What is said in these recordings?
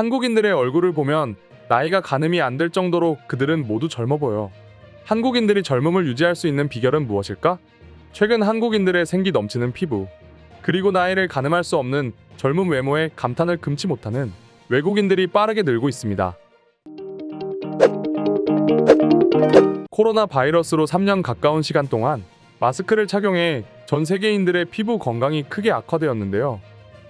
한국인들의 얼굴을 보면 나이가 가늠이 안 될 정도로 그들은 모두 젊어 보여. 한국인들이 젊음을 유지할 수 있는 비결은 무엇일까? 최근 한국인들의 생기 넘치는 피부, 그리고 나이를 가늠할 수 없는 젊은 외모에 감탄을 금치 못하는 외국인들이 빠르게 늘고 있습니다. 코로나 바이러스로 3년 가까운 시간 동안 마스크를 착용해 전 세계인들의 피부 건강이 크게 악화되었는데요.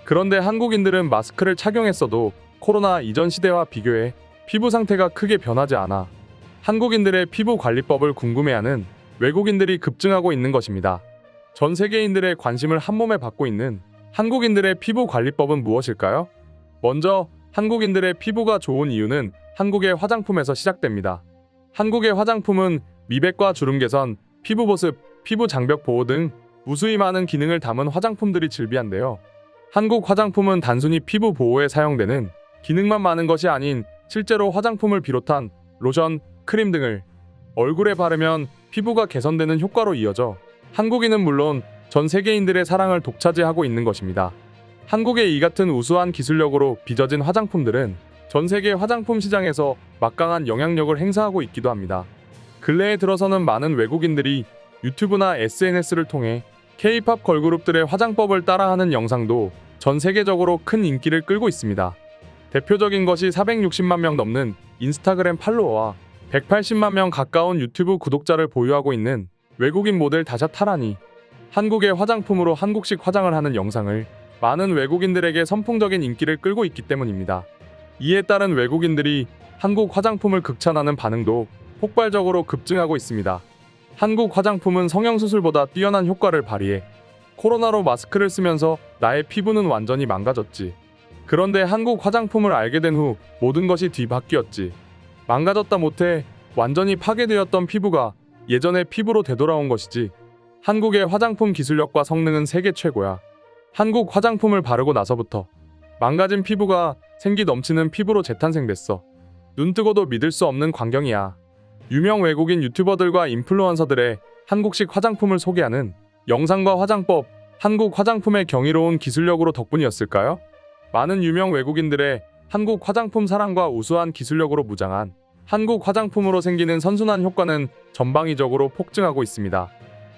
그런데 한국인들은 마스크를 착용했어도 코로나 이전 시대와 비교해 피부 상태가 크게 변하지 않아 한국인들의 피부 관리법을 궁금해하는 외국인들이 급증하고 있는 것입니다. 전 세계인들의 관심을 한몸에 받고 있는 한국인들의 피부 관리법은 무엇일까요? 먼저 한국인들의 피부가 좋은 이유는 한국의 화장품에서 시작됩니다. 한국의 화장품은 미백과 주름 개선, 피부 보습, 피부 장벽 보호 등 무수히 많은 기능을 담은 화장품들이 즐비한데요. 한국 화장품은 단순히 피부 보호에 사용되는 기능만 많은 것이 아닌 실제로 화장품을 비롯한 로션, 크림 등을 얼굴에 바르면 피부가 개선되는 효과로 이어져 한국인은 물론 전 세계인들의 사랑을 독차지하고 있는 것입니다. 한국의 이 같은 우수한 기술력으로 빚어진 화장품들은 전 세계 화장품 시장에서 막강한 영향력을 행사하고 있기도 합니다. 근래에 들어서는 많은 외국인들이 유튜브나 SNS를 통해 K-팝 걸그룹들의 화장법을 따라하는 영상도 전 세계적으로 큰 인기를 끌고 있습니다. 대표적인 것이 460만 명 넘는 인스타그램 팔로워와 180만 명 가까운 유튜브 구독자를 보유하고 있는 외국인 모델 다샤 타란이 한국의 화장품으로 한국식 화장을 하는 영상을 많은 외국인들에게 선풍적인 인기를 끌고 있기 때문입니다. 이에 따른 외국인들이 한국 화장품을 극찬하는 반응도 폭발적으로 급증하고 있습니다. 한국 화장품은 성형수술보다 뛰어난 효과를 발휘해 코로나로 마스크를 쓰면서 나의 피부는 완전히 망가졌지. 그런데 한국 화장품을 알게 된 후 모든 것이 뒤바뀌었지. 망가졌다 못해 완전히 파괴되었던 피부가 예전의 피부로 되돌아온 것이지. 한국의 화장품 기술력과 성능은 세계 최고야. 한국 화장품을 바르고 나서부터 망가진 피부가 생기 넘치는 피부로 재탄생됐어. 눈뜨고도 믿을 수 없는 광경이야. 유명 외국인 유튜버들과 인플루언서들의 한국식 화장품을 소개하는 영상과 화장법, 한국 화장품의 경이로운 기술력으로 덕분이었을까요? 많은 유명 외국인들의 한국 화장품 사랑과 우수한 기술력으로 무장한 한국 화장품으로 생기는 선순환 효과는 전방위적으로 폭증하고 있습니다.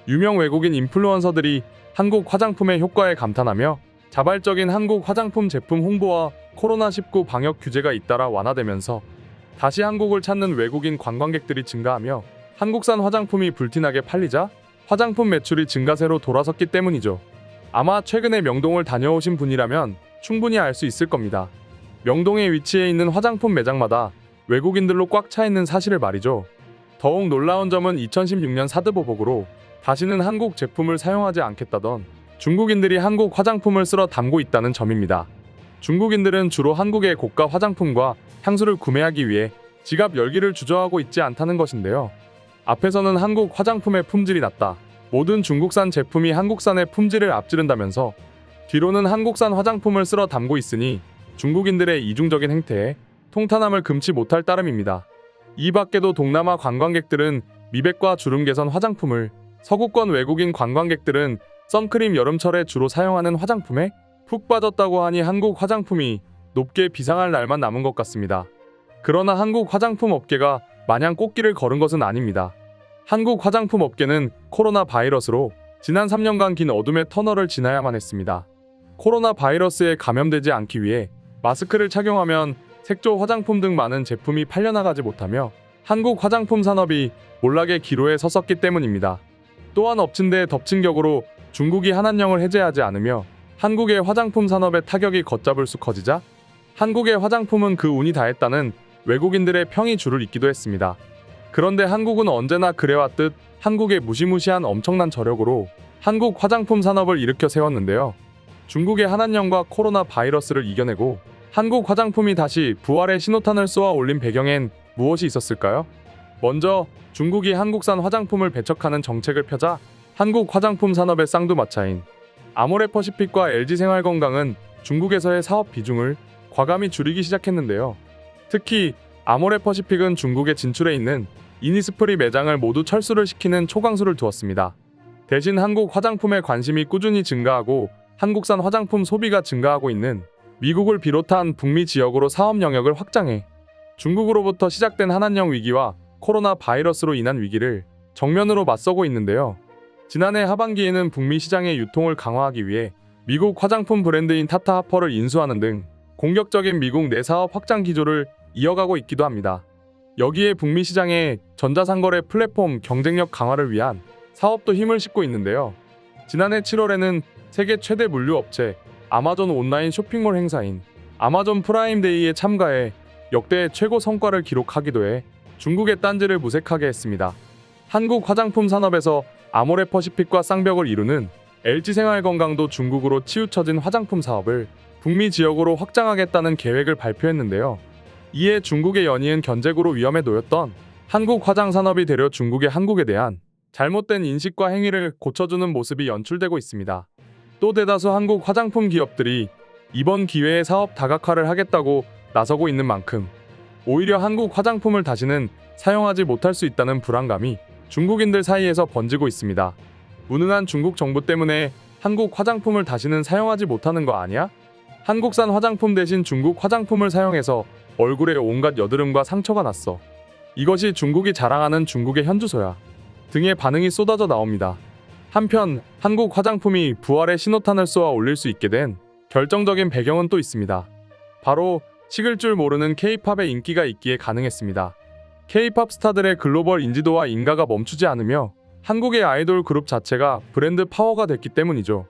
유명 외국인 인플루언서들이 한국 화장품의 효과에 감탄하며 자발적인 한국 화장품 제품 홍보와 코로나19 방역 규제가 잇따라 완화되면서 다시 한국을 찾는 외국인 관광객들이 증가하며 한국산 화장품이 불티나게 팔리자 화장품 매출이 증가세로 돌아섰기 때문이죠. 아마 최근에 명동을 다녀오신 분이라면 충분히 알 수 있을 겁니다. 명동에 위치해 있는 화장품 매장마다 외국인들로 꽉 차 있는 사실을 말이죠. 더욱 놀라운 점은 2016년 사드보복으로 다시는 한국 제품을 사용하지 않겠다던 중국인들이 한국 화장품을 쓸어 담고 있다는 점입니다. 중국인들은 주로 한국의 고가 화장품과 향수를 구매하기 위해 지갑 열기를 주저하고 있지 않다는 것인데요. 앞에서는 한국 화장품의 품질이 낮다, 모든 중국산 제품이 한국산의 품질을 앞지른다면서 뒤로는 한국산 화장품을 쓸어 담고 있으니 중국인들의 이중적인 행태에 통탄함을 금치 못할 따름입니다. 이 밖에도 동남아 관광객들은 미백과 주름 개선 화장품을, 서구권 외국인 관광객들은 선크림 여름철에 주로 사용하는 화장품에 푹 빠졌다고 하니 한국 화장품이 높게 비상할 날만 남은 것 같습니다. 그러나 한국 화장품 업계가 마냥 꽃길을 걸은 것은 아닙니다. 한국 화장품 업계는 코로나 바이러스로 지난 3년간 긴 어둠의 터널을 지나야만 했습니다. 코로나 바이러스에 감염되지 않기 위해 마스크를 착용하면 색조 화장품 등 많은 제품이 팔려나가지 못하며 한국 화장품 산업이 몰락의 기로에 섰었기 때문입니다. 또한 엎친 데 덮친 격으로 중국이 한한령을 해제하지 않으며 한국의 화장품 산업의 타격이 걷잡을 수 커지자 한국의 화장품은 그 운이 다했다는 외국인들의 평이 줄을 잇기도 했습니다. 그런데 한국은 언제나 그래왔듯 한국의 무시무시한 엄청난 저력으로 한국 화장품 산업을 일으켜 세웠는데요. 중국의 한한령과 코로나 바이러스를 이겨내고 한국 화장품이 다시 부활의 신호탄을 쏘아 올린 배경엔 무엇이 있었을까요? 먼저 중국이 한국산 화장품을 배척하는 정책을 펴자 한국 화장품 산업의 쌍두마차인 아모레퍼시픽과 LG생활건강은 중국에서의 사업 비중을 과감히 줄이기 시작했는데요. 특히 아모레퍼시픽은 중국에 진출해 있는 이니스프리 매장을 모두 철수를 시키는 초강수를 두었습니다. 대신 한국 화장품에 관심이 꾸준히 증가하고 한국산 화장품 소비가 증가하고 있는 미국을 비롯한 북미 지역으로 사업 영역을 확장해 중국으로부터 시작된 한한령 위기와 코로나 바이러스로 인한 위기를 정면으로 맞서고 있는데요. 지난해 하반기에는 북미 시장의 유통을 강화하기 위해 미국 화장품 브랜드인 타타 하퍼를 인수하는 등 공격적인 미국 내 사업 확장 기조를 이어가고 있기도 합니다. 여기에 북미 시장의 전자상거래 플랫폼 경쟁력 강화를 위한 사업도 힘을 싣고 있는데요. 지난해 7월에는 세계 최대 물류 업체 아마존 온라인 쇼핑몰 행사인 아마존 프라임데이에 참가해 역대 최고 성과를 기록하기도 해 중국의 딴지를 무색하게 했습니다. 한국 화장품 산업에서 아모레퍼시픽과 쌍벽을 이루는 LG생활건강도 중국으로 치우쳐진 화장품 사업을 북미 지역으로 확장하겠다는 계획을 발표했는데요. 이에 중국의 연이은 견제구로 위험에 놓였던 한국 화장산업이 되려 중국의 한국에 대한 잘못된 인식과 행위를 고쳐주는 모습이 연출되고 있습니다. 또 대다수 한국 화장품 기업들이 이번 기회에 사업 다각화를 하겠다고 나서고 있는 만큼 오히려 한국 화장품을 다시는 사용하지 못할 수 있다는 불안감이 중국인들 사이에서 번지고 있습니다. 무능한 중국 정부 때문에 한국 화장품을 다시는 사용하지 못하는 거 아니야? 한국산 화장품 대신 중국 화장품을 사용해서 얼굴에 온갖 여드름과 상처가 났어. 이것이 중국이 자랑하는 중국의 현주소야. 등의 반응이 쏟아져 나옵니다. 한편 한국 화장품이 부활의 신호탄을 쏘아 올릴 수 있게 된 결정적인 배경은 또 있습니다. 바로 식을 줄 모르는 K-팝의 인기가 있기에 가능했습니다. K-팝 스타들의 글로벌 인지도와 인가가 멈추지 않으며 한국의 아이돌 그룹 자체가 브랜드 파워가 됐기 때문이죠.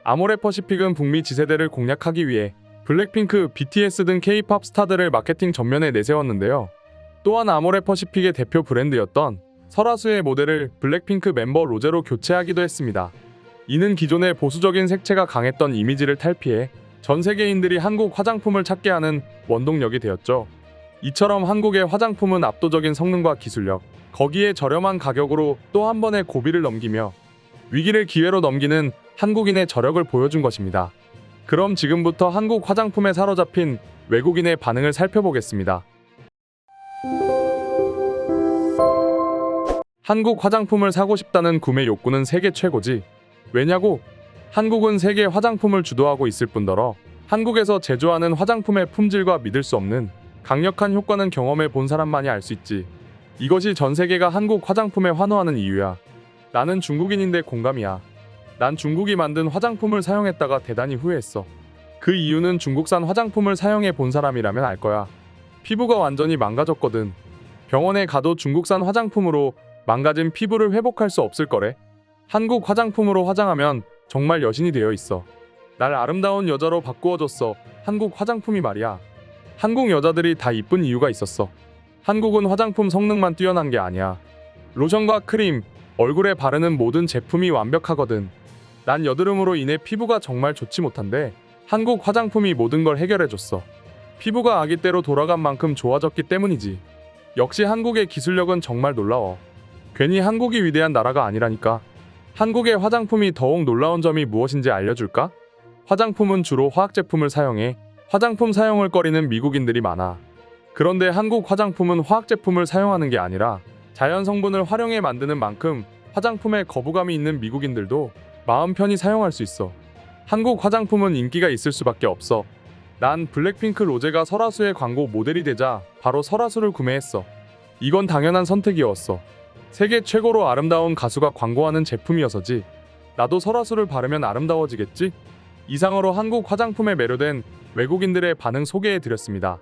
아모레퍼시픽은 북미 지세대를 공략하기 위해 블랙핑크, BTS 등 K-팝 스타들을 마케팅 전면에 내세웠는데요. 또한 아모레퍼시픽의 대표 브랜드였던 설화수의 모델을 블랙핑크 멤버 로제로 교체하기도 했습니다. 이는 기존의 보수적인 색채가 강했던 이미지를 탈피해 전 세계인들이 한국 화장품을 찾게 하는 원동력이 되었죠. 이처럼 한국의 화장품은 압도적인 성능과 기술력, 거기에 저렴한 가격으로 또 한 번의 고비를 넘기며 위기를 기회로 넘기는 한국인의 저력을 보여준 것입니다. 그럼 지금부터 한국 화장품에 사로잡힌 외국인의 반응을 살펴보겠습니다. 한국 화장품을 사고 싶다는 구매 욕구는 세계 최고지. 왜냐고? 한국은 세계 화장품을 주도하고 있을 뿐더러 한국에서 제조하는 화장품의 품질과 믿을 수 없는 강력한 효과는 경험해 본 사람만이 알 수 있지. 이것이 전 세계가 한국 화장품에 환호하는 이유야. 나는 중국인인데 공감이야. 난 중국이 만든 화장품을 사용했다가 대단히 후회했어. 그 이유는 중국산 화장품을 사용해 본 사람이라면 알 거야. 피부가 완전히 망가졌거든. 병원에 가도 중국산 화장품으로 망가진 피부를 회복할 수 없을 거래. 한국 화장품으로 화장하면 정말 여신이 되어 있어. 날 아름다운 여자로 바꾸어줬어. 한국 화장품이 말이야. 한국 여자들이 다 이쁜 이유가 있었어. 한국은 화장품 성능만 뛰어난 게 아니야. 로션과 크림, 얼굴에 바르는 모든 제품이 완벽하거든. 난 여드름으로 인해 피부가 정말 좋지 못한데 한국 화장품이 모든 걸 해결해줬어. 피부가 아기때로 돌아간 만큼 좋아졌기 때문이지. 역시 한국의 기술력은 정말 놀라워. 괜히 한국이 위대한 나라가 아니라니까. 한국의 화장품이 더욱 놀라운 점이 무엇인지 알려줄까? 화장품은 주로 화학 제품을 사용해 화장품 사용을 꺼리는 미국인들이 많아. 그런데 한국 화장품은 화학 제품을 사용하는 게 아니라 자연 성분을 활용해 만드는 만큼 화장품에 거부감이 있는 미국인들도 마음 편히 사용할 수 있어. 한국 화장품은 인기가 있을 수밖에 없어. 난 블랙핑크 로제가 설화수의 광고 모델이 되자 바로 설화수를 구매했어. 이건 당연한 선택이었어. 세계 최고로 아름다운 가수가 광고하는 제품이어서지. 나도 설화수를 바르면 아름다워지겠지? 이상으로 한국 화장품에 매료된 외국인들의 반응 소개해드렸습니다.